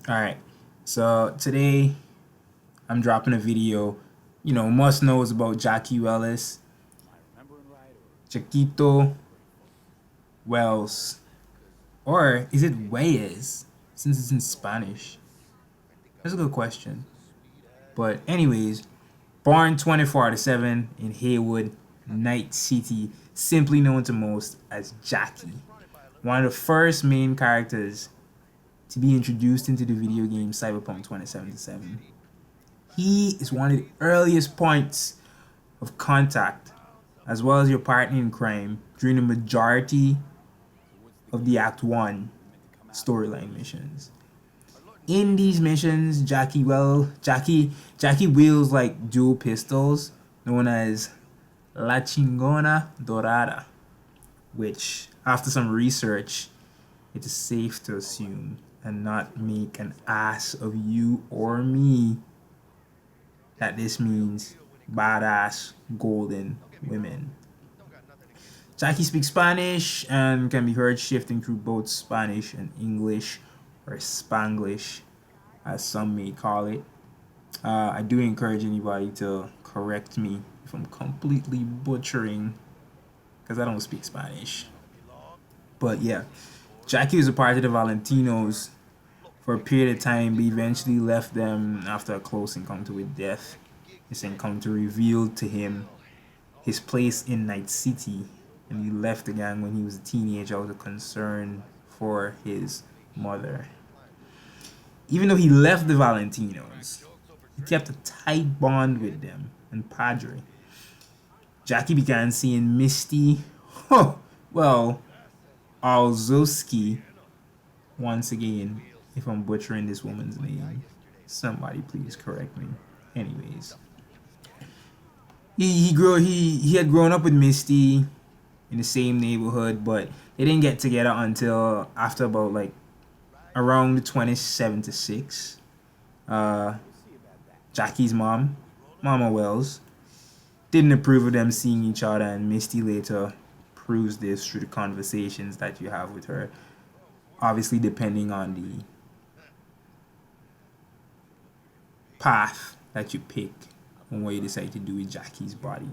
Alright, so today I'm dropping a video. Must knows about Jackie Wells, Chiquito Wells, or is it Weyes since it's in Spanish? That's a good question. But, anyways, born 24/7 in Haywood, Night City, simply known to most as Jackie. One of the first main characters to be introduced into the video game Cyberpunk 2077. He is one of the earliest points of contact, as well as your partner in crime, during the majority of the Act 1 storyline missions. In these missions, Jackie wields like dual pistols known as La Chingona Dorada, which, after some research, it is safe to assume and not make an ass of you or me that this means badass golden women. Jackie speaks Spanish and can be heard shifting through both Spanish and English, or Spanglish, as some may call it. I do encourage anybody to correct me if I'm completely butchering, because I don't speak Spanish. But yeah, Jackie was a part of the Valentinos for a period of time, but eventually left them after a close encounter with death. This encounter revealed to him his place in Night City, and he left the gang when he was a teenager out of concern for his mother. Even though he left the Valentinos, he kept a tight bond with them and Padre. Jackie began seeing Misty, well, Alzowski, once again, if I'm butchering this woman's name. Somebody please correct me. Anyways, he had grown up with Misty in the same neighborhood, but they didn't get together until after about like around 27 to 6. Uh, Jackie's mom, Mama Wells, didn't approve of them seeing each other, and Misty later proves this through the conversations that you have with her. Obviously, depending on the path that you pick and what you decide to do with Jackie's body.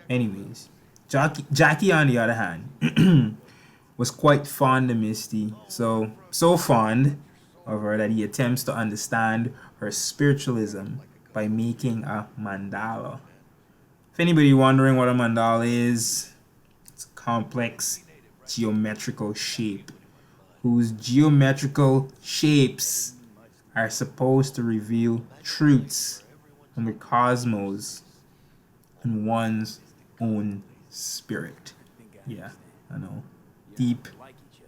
Anyways, Jackie on the other hand, was quite fond of Misty, so fond of her that he attempts to understand her spiritualism by making a mandala. If anybody wondering what a mandala is, it's a complex geometrical shape whose geometrical shapes are supposed to reveal truths from the cosmos and one's own spirit. Yeah, I know. Deep,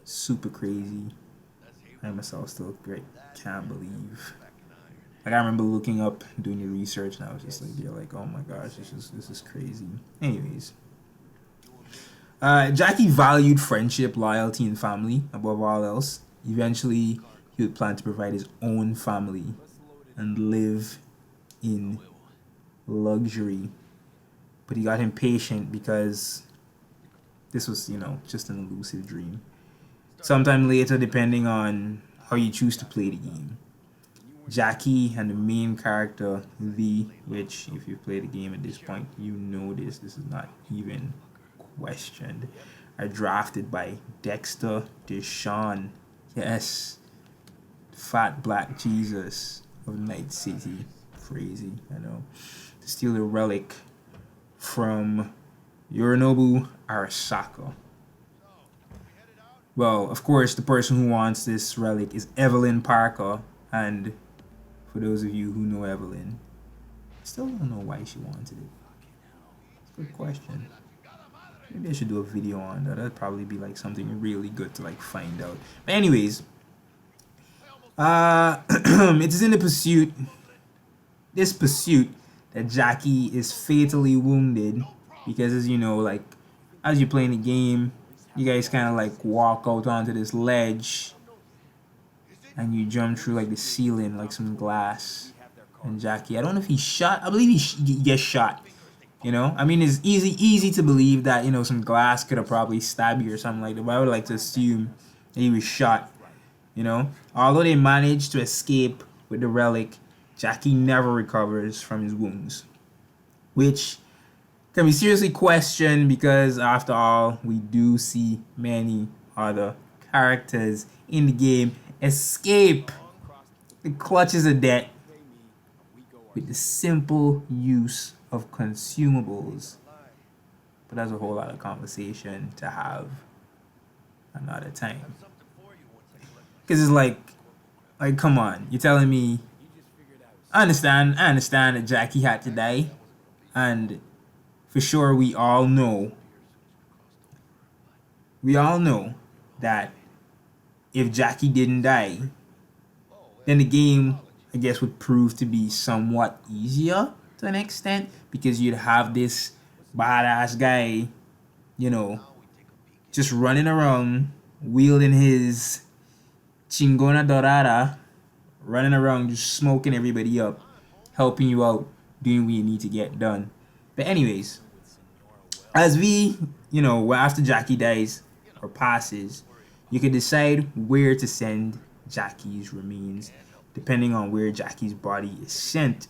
super crazy. I myself still great. Can't believe. Like, I remember looking up, doing the research, and I was just like, you're like, oh my gosh, this is crazy. Anyways, Jackie valued friendship, loyalty, and family above all else. Eventually, he would plan to provide his own family and live in luxury. But he got impatient because this was, just an elusive dream. Sometime later, depending on how you choose to play the game, Jackie and the main character, Lee, which, if you've played the game at this point, you know this is not even questioned, are drafted by Dexter Deshawn. Yes, Fat Black Jesus of Night City. Crazy, I know. To steal a relic from Yorinobu Arasaka. Well, of course, the person who wants this relic is Evelyn Parker, and for those of you who know Evelyn, I still don't know why she wanted it. It's a good question. Maybe I should do a video on that. That'd probably be like something really good to like find out. But anyways, it is in this pursuit, that Jackie is fatally wounded because, as you know, like as you're playing the game, you guys kind of like walk out onto this ledge and you jump through like the ceiling, like some glass. And Jackie, I don't know if he's shot. I believe he gets shot. I mean, it's easy to believe that some glass could have probably stabbed you or something like that. But I would like to assume that he was shot. You know, although they manage to escape with the relic, Jackie never recovers from his wounds, which can be seriously questioned because, after all, we do see many other characters in the game escape the clutches of death with the simple use of consumables. But that's a whole lot of conversation to have another time. Because it's like, come on, you're telling me, I understand that Jackie had to die, and for sure we all know that if Jackie didn't die, then the game, I guess, would prove to be somewhat easier to an extent because you'd have this badass guy, you know, just running around wielding his chingona dorada, running around just smoking everybody up, helping you out, doing what you need to get done. But anyways, as after Jackie dies or passes, you can decide where to send Jackie's remains depending on where Jackie's body is sent.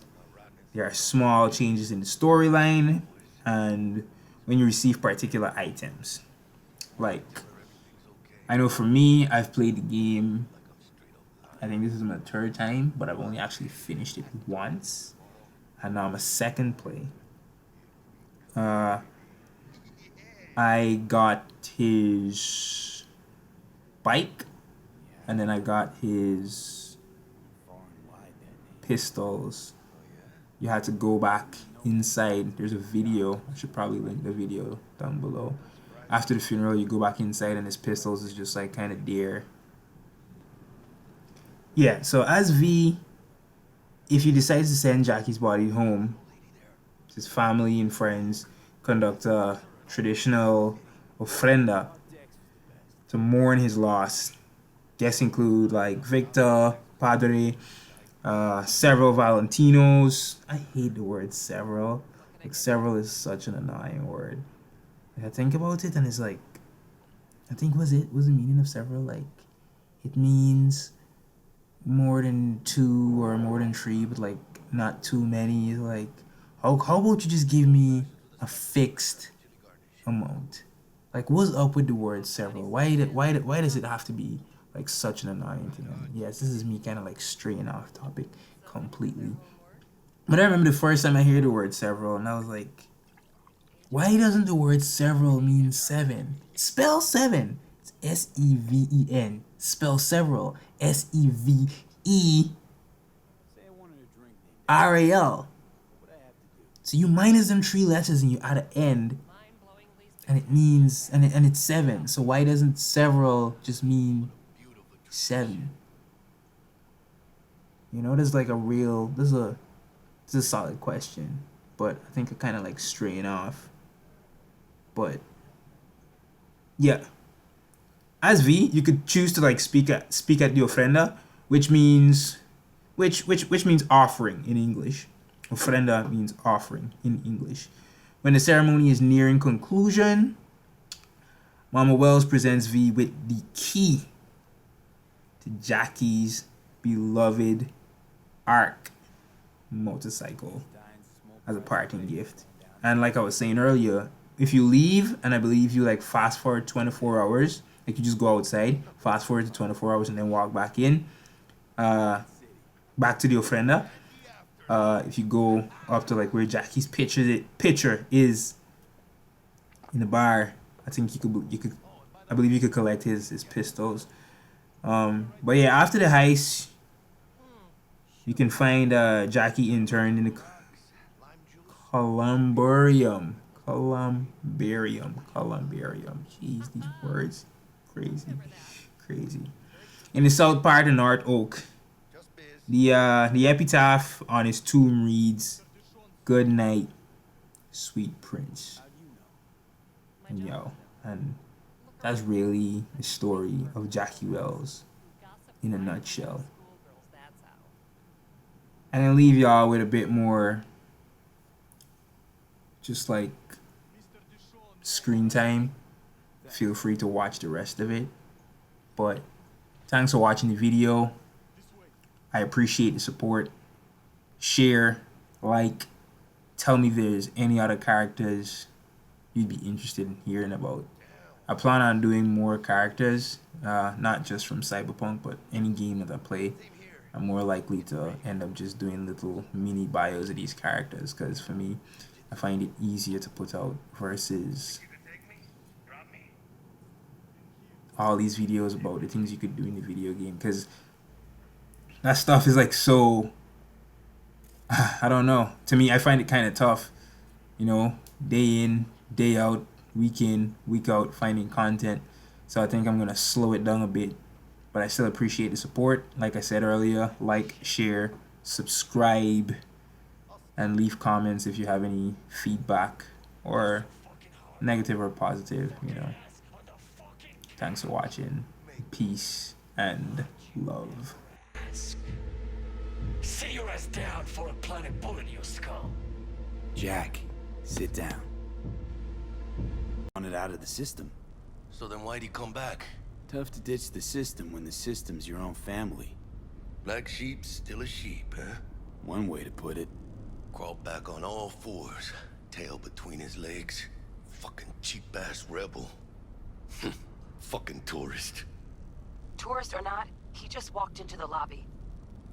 There are small changes in the storyline and when you receive particular items. Like, I know for me, I've played the game, I think this is my third time, but I've only actually finished it once. And now I'm a second play. I got his bike, and then I got his pistols. You had to go back inside. There's a video. I should probably link the video down below. After the funeral, you go back inside, and his pistols is just like kind of there. Yeah, so as V, if you decide to send Jackie's body home, his family and friends conduct a traditional ofrenda to mourn his loss. Guests include like Victor, Padre, several Valentinos. I hate the word several. Like, several is such an annoying word. Like, I think about it and it's like, I think was the meaning of several like, it means more than two or more than three, but like not too many. Like, how about you just give me a fixed amount? Like, what's up with the word several? Why does it have to be like such an annoying thing? Yes, this is me kind of like straying off topic completely. But I remember the first time I heard the word several, and I was like, why doesn't the word several mean seven? Spell seven. It's S-E-V-E-N. Spell several. S-E-V-E-R-A-L. So you minus them three letters and you add an end, and it means and it's seven. So why doesn't several just mean seven? You know, there's a solid question, but I think I kind of like straying off. But yeah, as V, you could choose to like speak at the ofrenda, which means offering in English. Ofrenda means offering in English. When the ceremony is nearing conclusion, Mama Wells presents V with the key to Jackie's beloved Arc motorcycle as a parting gift. And like I was saying earlier, if you leave, and I believe you like fast forward 24 hours, like you just go outside, fast forward to 24 hours and then walk back in, back to the ofrenda. If you go up to like where Jackie's picture is in the bar, I think I believe you could collect his pistols. But yeah, after the heist, you can find Jackie interned in the Columbarium. Jeez, these words, crazy. In the south part of North Oak, the epitaph on his tomb reads, "Good night, sweet prince." And that's really the story of Jackie Wells in a nutshell. And I'll leave y'all with a bit more, just like screen time. Feel free to watch the rest of it, but Thanks for watching the video. I appreciate the support. Share, like, tell me if there's any other characters you'd be interested in hearing about. I plan on doing more characters, not just from Cyberpunk, but any game that I play. I'm more likely to end up just doing little mini bios of these characters, because for me, I find it easier to put out versus all these videos about the things you could do in the video game, because that stuff is like so, I don't know, to me I find it kind of tough, you know, day in, day out, week in, week out, finding content. So I think I'm gonna slow it down a bit, but I still appreciate the support. Like I said earlier, like, share, subscribe, and leave comments if you have any feedback, or negative or positive, you know. Thanks for watching. Peace and love. Sit your ass down for a planet bullet in your skull. Jack, sit down. Want it out of the system. So then why'd he come back? Tough to ditch the system when the system's your own family. Black sheep still a sheep, huh? One way to put it. Crawled back on all fours, tail between his legs. Fucking cheap-ass rebel. Fucking tourist. Tourist or not, he just walked into the lobby.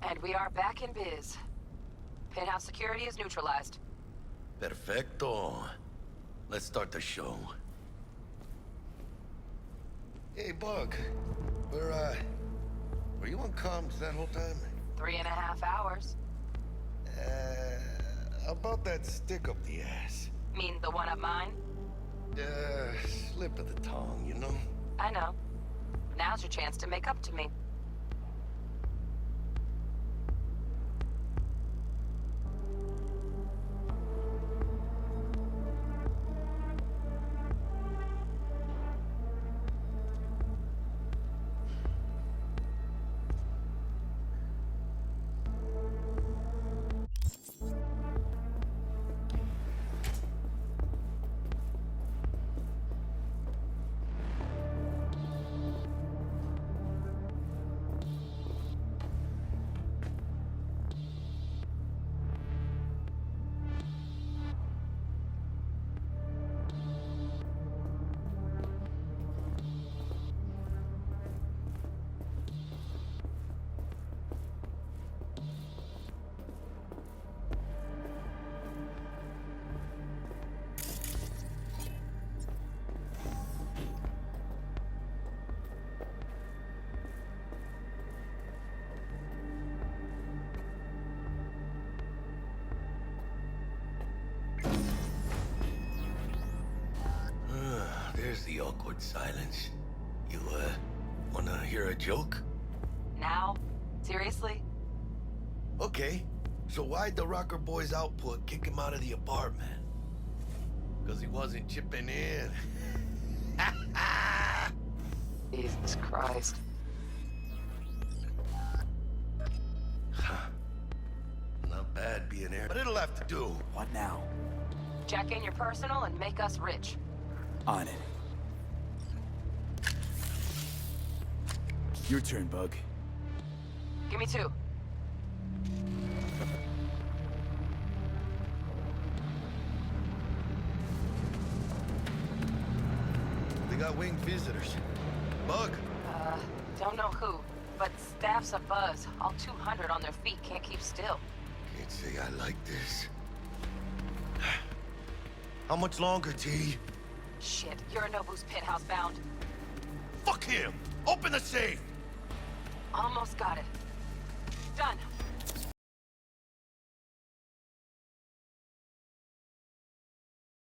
And we are back in biz. Penthouse security is neutralized. Perfecto. Let's start the show. Hey, Bug. Were you on comms that whole time? 3.5 hours. About that stick up the ass. Mean the one up mine? Slip of the tongue, you know? I know. Now's your chance to make up to me. There's the awkward silence. You, wanna hear a joke? Now? Seriously? Okay. So why'd the Rocker Boy's output kick him out of the apartment? Because he wasn't chipping in. Jesus Christ. Not bad being here, but it'll have to do. What now? Jack in your personal and make us rich. On it. Your turn, Bug. Give me 2. They got winged visitors. Bug. Don't know who, but staff's a buzz. All 200 on their feet can't keep still. Can't say I like this. How much longer, T? Shit, Yorinobu's penthouse bound. Fuck him! Open the safe! Almost got it. Done.